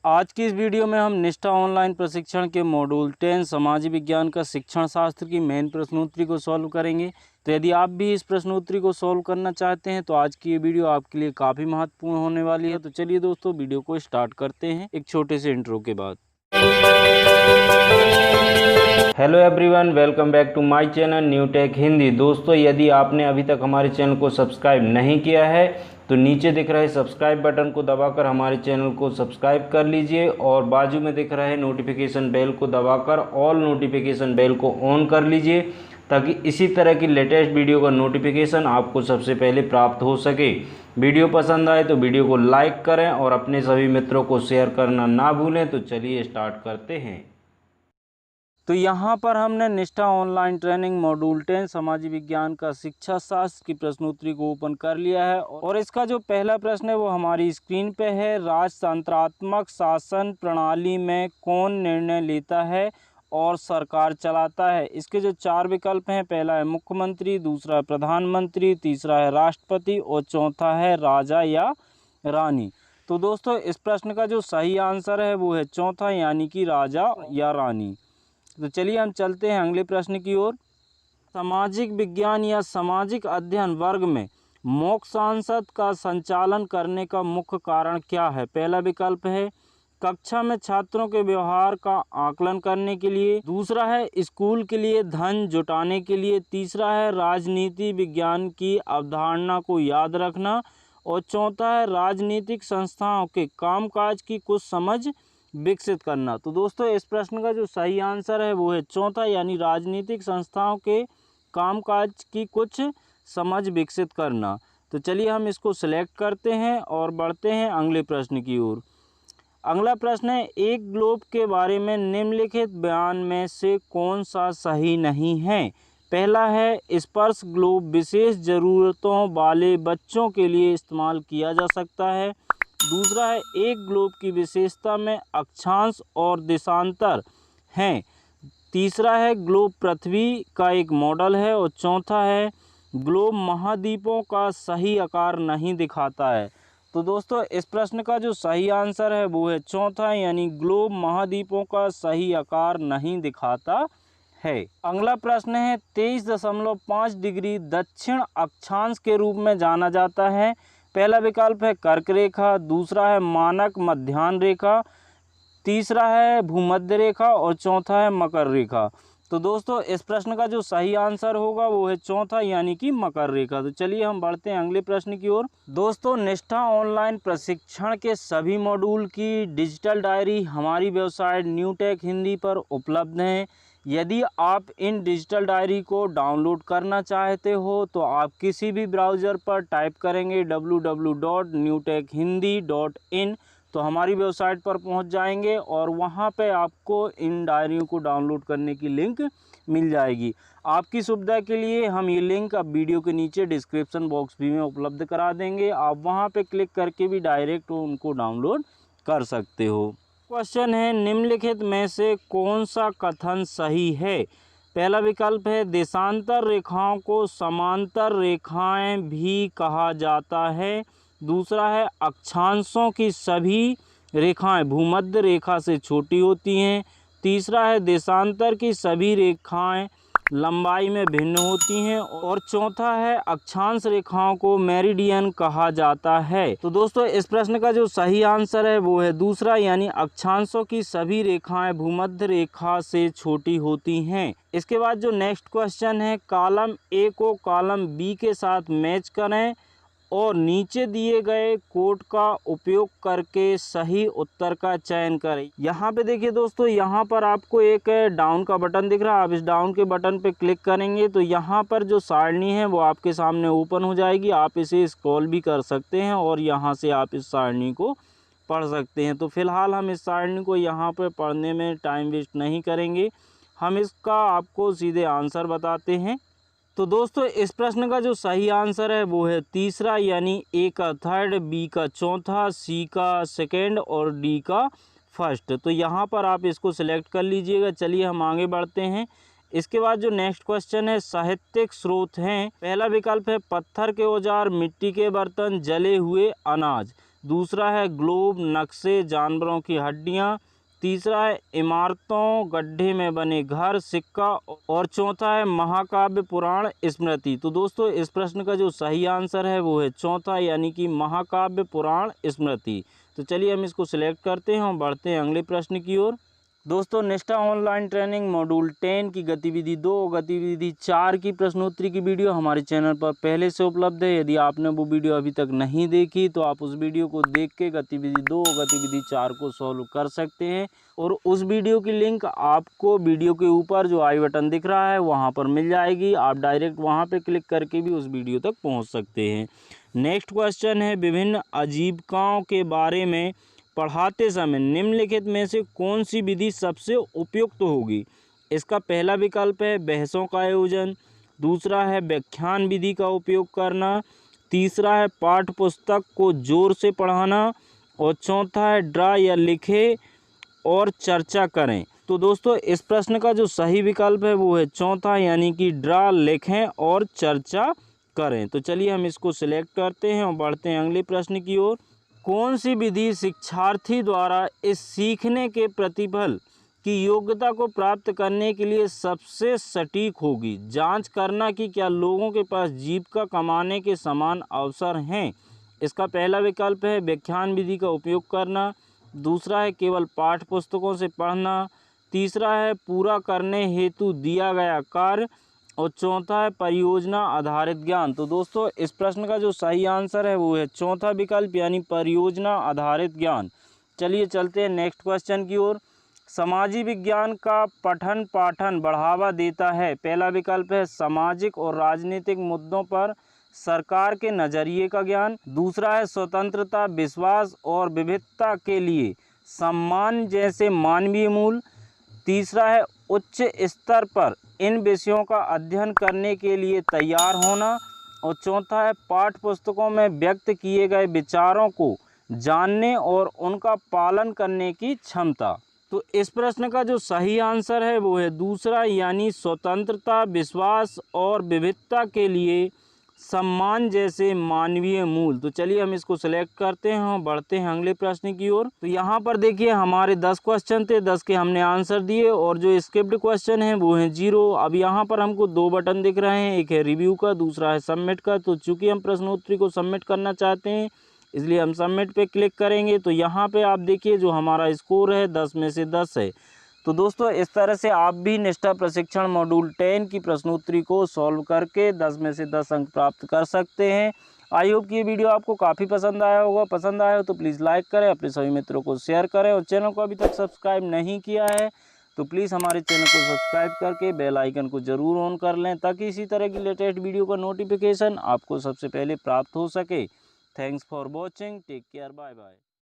आज की इस वीडियो में हम निष्ठा ऑनलाइन प्रशिक्षण के मॉड्यूल 10 सामाजिक विज्ञान का शिक्षण शास्त्र की मेन प्रश्नोत्तरी को सॉल्व करेंगे। तो यदि आप भी इस प्रश्नोत्तरी को सॉल्व करना चाहते हैं तो आज की ये वीडियो आपके लिए काफ़ी महत्वपूर्ण होने वाली है। तो चलिए दोस्तों, वीडियो को स्टार्ट करते हैं एक छोटे से इंट्रो के बाद। Hello everyone, welcome back to my channel New Tech Hindi. दोस्तों, यदि आपने अभी तक हमारे चैनल को सब्सक्राइब नहीं किया है तो नीचे दिख रहे सब्सक्राइब बटन को दबाकर हमारे चैनल को सब्सक्राइब कर लीजिए और बाजू में दिख रहे नोटिफिकेशन बेल को दबाकर ऑल नोटिफिकेशन बेल को ऑन कर लीजिए ताकि इसी तरह की लेटेस्ट वीडियो का नोटिफिकेशन आपको सबसे पहले प्राप्त हो सके। वीडियो पसंद आए तो वीडियो को लाइक करें और अपने सभी मित्रों को शेयर करना ना भूलें। तो चलिए स्टार्ट करते हैं। तो यहाँ पर हमने निष्ठा ऑनलाइन ट्रेनिंग मॉड्यूल 10 सामाजिक विज्ञान का शिक्षा शास्त्र की प्रश्नोत्तरी को ओपन कर लिया है और इसका जो पहला प्रश्न है वो हमारी स्क्रीन पे है। राजतंत्रात्मक शासन प्रणाली में कौन निर्णय लेता है और सरकार चलाता है? इसके जो 4 विकल्प हैं, पहला है मुख्यमंत्री, दूसरा है प्रधानमंत्री, तीसरा है राष्ट्रपति और चौथा है राजा या रानी। तो दोस्तों, इस प्रश्न का जो सही आंसर है वो है चौथा, यानी कि राजा या रानी। तो चलिए हम चलते हैं अगले प्रश्न की ओर। सामाजिक विज्ञान या सामाजिक अध्ययन वर्ग में मॉक संसद का संचालन करने का मुख्य कारण क्या है? पहला विकल्प है कक्षा में छात्रों के व्यवहार का आकलन करने के लिए, दूसरा है स्कूल के लिए धन जुटाने के लिए, तीसरा है राजनीति विज्ञान की अवधारणा को याद रखना और चौथा है राजनीतिक संस्थाओं के कामकाज की कुछ समझ विकसित करना। तो दोस्तों, इस प्रश्न का जो सही आंसर है वो है चौथा, यानी राजनीतिक संस्थाओं के कामकाज की कुछ समझ विकसित करना। तो चलिए हम इसको सिलेक्ट करते हैं और बढ़ते हैं अगले प्रश्न की ओर। अगला प्रश्न है एक ग्लोब के बारे में निम्नलिखित बयान में से कौन सा सही नहीं है? पहला है स्पर्श ग्लोब विशेष ज़रूरतों वाले बच्चों के लिए इस्तेमाल किया जा सकता है, दूसरा है एक ग्लोब की विशेषता में अक्षांश और देशांतर हैं, तीसरा है ग्लोब पृथ्वी का एक मॉडल है और चौथा है ग्लोब महाद्वीपों का सही आकार नहीं दिखाता है। तो दोस्तों, इस प्रश्न का जो सही आंसर है वो है चौथा, यानी ग्लोब महाद्वीपों का सही आकार नहीं दिखाता है। अगला प्रश्न है 23.5 डिग्री दक्षिण अक्षांश के रूप में जाना जाता है। पहला विकल्प है कर्क रेखा, दूसरा है मानक मध्याह्न रेखा, तीसरा है भूमध्य रेखा और चौथा है मकर रेखा। तो दोस्तों, इस प्रश्न का जो सही आंसर होगा वो है चौथा, यानी कि मकर रेखा। तो चलिए हम बढ़ते हैं अगले प्रश्न की ओर। दोस्तों, निष्ठा ऑनलाइन प्रशिक्षण के सभी मॉड्यूल की डिजिटल डायरी हमारी वेबसाइट न्यू टेक हिंदी पर उपलब्ध है। यदि आप इन डिजिटल डायरी को डाउनलोड करना चाहते हो तो आप किसी भी ब्राउज़र पर टाइप करेंगे www.newtekhindi.in तो हमारी वेबसाइट पर पहुंच जाएंगे और वहां पे आपको इन डायरियों को डाउनलोड करने की लिंक मिल जाएगी। आपकी सुविधा के लिए हम ये लिंक अब वीडियो के नीचे डिस्क्रिप्शन बॉक्स भी में उपलब्ध करा देंगे। आप वहां पे क्लिक करके भी डायरेक्ट उनको डाउनलोड कर सकते हो। क्वेश्चन है निम्नलिखित में से कौन सा कथन सही है? पहला विकल्प है देशांतर रेखाओं को समांतर रेखाएं भी कहा जाता है, दूसरा है अक्षांशों की सभी रेखाएं भूमध्य रेखा से छोटी होती हैं, तीसरा है देशांतर की सभी रेखाएं लंबाई में भिन्न होती हैं और चौथा है अक्षांश रेखाओं को मेरिडियन कहा जाता है। तो दोस्तों, इस प्रश्न का जो सही आंसर है वो है दूसरा, यानी अक्षांशों की सभी रेखाएं भूमध्य रेखा से छोटी होती हैं। इसके बाद जो नेक्स्ट क्वेश्चन है कॉलम ए को कॉलम बी के साथ मैच करें और नीचे दिए गए कोड का उपयोग करके सही उत्तर का चयन करें। यहाँ पे देखिए दोस्तों, यहाँ पर आपको एक डाउन का बटन दिख रहा है। आप इस डाउन के बटन पे क्लिक करेंगे तो यहाँ पर जो सारणी है वो आपके सामने ओपन हो जाएगी। आप इसे स्क्रॉल भी कर सकते हैं और यहाँ से आप इस सारणी को पढ़ सकते हैं। तो फिलहाल हम इस सारणी को यहाँ पर पढ़ने में टाइम वेस्ट नहीं करेंगे, हम इसका आपको सीधे आंसर बताते हैं। तो दोस्तों, इस प्रश्न का जो सही आंसर है वो है तीसरा, यानी ए का थर्ड, बी का चौथा, सी का सेकेंड और डी का फर्स्ट। तो यहाँ पर आप इसको सिलेक्ट कर लीजिएगा। चलिए हम आगे बढ़ते हैं। इसके बाद जो नेक्स्ट क्वेश्चन है साहित्यिक स्रोत हैं। पहला विकल्प है पत्थर के औजार, मिट्टी के बर्तन, जले हुए अनाज, दूसरा है ग्लोब, नक्शे, जानवरों की हड्डियाँ। तीसरा है इमारतों, गड्ढे में बने घर, सिक्का। और चौथा है महाकाव्य, पुराण, स्मृति। तो दोस्तों इस प्रश्न का जो सही आंसर है वो है चौथा, यानी कि महाकाव्य, पुराण, स्मृति। तो चलिए हम इसको सिलेक्ट करते हैं और बढ़ते हैं अगले प्रश्न की ओर। दोस्तों निष्ठा ऑनलाइन ट्रेनिंग मॉड्यूल 10 की गतिविधि 2 गतिविधि 4 की प्रश्नोत्तरी की वीडियो हमारे चैनल पर पहले से उपलब्ध है। यदि आपने वो वीडियो अभी तक नहीं देखी तो आप उस वीडियो को देख के गतिविधि 2 गतिविधि 4 को सॉल्व कर सकते हैं। और उस वीडियो की लिंक आपको वीडियो के ऊपर जो आई बटन दिख रहा है वहाँ पर मिल जाएगी। आप डायरेक्ट वहाँ पर क्लिक करके भी उस वीडियो तक पहुँच सकते हैं। नेक्स्ट क्वेश्चन है, विभिन्न आजीविकाओं के बारे में पढ़ाते समय निम्नलिखित में से कौन सी विधि सबसे उपयुक्त होगी। इसका पहला विकल्प है बहसों का आयोजन, दूसरा है व्याख्यान विधि का उपयोग करना, तीसरा है पाठ्य पुस्तक को जोर से पढ़ाना और चौथा है ड्रा या लिखे और चर्चा करें। तो दोस्तों इस प्रश्न का जो सही विकल्प है वो है चौथा, यानी कि ड्रा, लिखें और चर्चा करें। तो चलिए हम इसको सिलेक्ट करते हैं और बढ़ते हैं अगले प्रश्न की ओर। कौन सी विधि शिक्षार्थी द्वारा इस सीखने के प्रतिफल की योग्यता को प्राप्त करने के लिए सबसे सटीक होगी। जांच करना कि क्या लोगों के पास जीविका कमाने के समान अवसर हैं। इसका पहला विकल्प है व्याख्यान विधि का उपयोग करना, दूसरा है केवल पाठ्य पुस्तकों से पढ़ना, तीसरा है पूरा करने हेतु दिया गया कार्य और चौथा है परियोजना आधारित ज्ञान। तो दोस्तों इस प्रश्न का जो सही आंसर है वो है चौथा विकल्प, यानी परियोजना आधारित ज्ञान। चलिए चलते हैं नेक्स्ट क्वेश्चन की ओर। समाजी विज्ञान का पठन पाठन बढ़ावा देता है। पहला विकल्प है सामाजिक और राजनीतिक मुद्दों पर सरकार के नजरिए का ज्ञान, दूसरा है स्वतंत्रता, विश्वास और विविधता के लिए सम्मान जैसे मानवीय मूल, तीसरा है उच्च स्तर पर इन विषयों का अध्ययन करने के लिए तैयार होना और चौथा है पाठ्य पुस्तकों में व्यक्त किए गए विचारों को जानने और उनका पालन करने की क्षमता। तो इस प्रश्न का जो सही आंसर है वो है दूसरा, यानी स्वतंत्रता, विश्वास और विविधता के लिए सम्मान जैसे मानवीय मूल। तो चलिए हम इसको सिलेक्ट करते हैं और बढ़ते हैं अगले प्रश्न की ओर। तो यहाँ पर देखिए हमारे 10 क्वेश्चन थे, 10 के हमने आंसर दिए और जो स्किप्ड क्वेश्चन है वो है 0। अब यहाँ पर हमको 2 बटन दिख रहे हैं, एक है रिव्यू का, दूसरा है सबमिट का। तो चूंकि हम प्रश्नोत्तरी को सबमिट करना चाहते हैं इसलिए हम सबमिट पे क्लिक करेंगे। तो यहाँ पे आप देखिए जो हमारा स्कोर है 10 में से 10 है। तो दोस्तों इस तरह से आप भी निष्ठा प्रशिक्षण मॉड्यूल 10 की प्रश्नोत्तरी को सॉल्व करके 10 में से 10 अंक प्राप्त कर सकते हैं। आई होप कि ये वीडियो आपको काफ़ी पसंद आया होगा। पसंद आया हो तो प्लीज़ लाइक करें, अपने सभी मित्रों को शेयर करें और चैनल को अभी तक सब्सक्राइब नहीं किया है तो प्लीज़ हमारे चैनल को सब्सक्राइब करके बेल आइकन को ज़रूर ऑन कर लें ताकि इसी तरह की लेटेस्ट वीडियो का नोटिफिकेशन आपको सबसे पहले प्राप्त हो सके। Thanks for watching, take care, bye bye.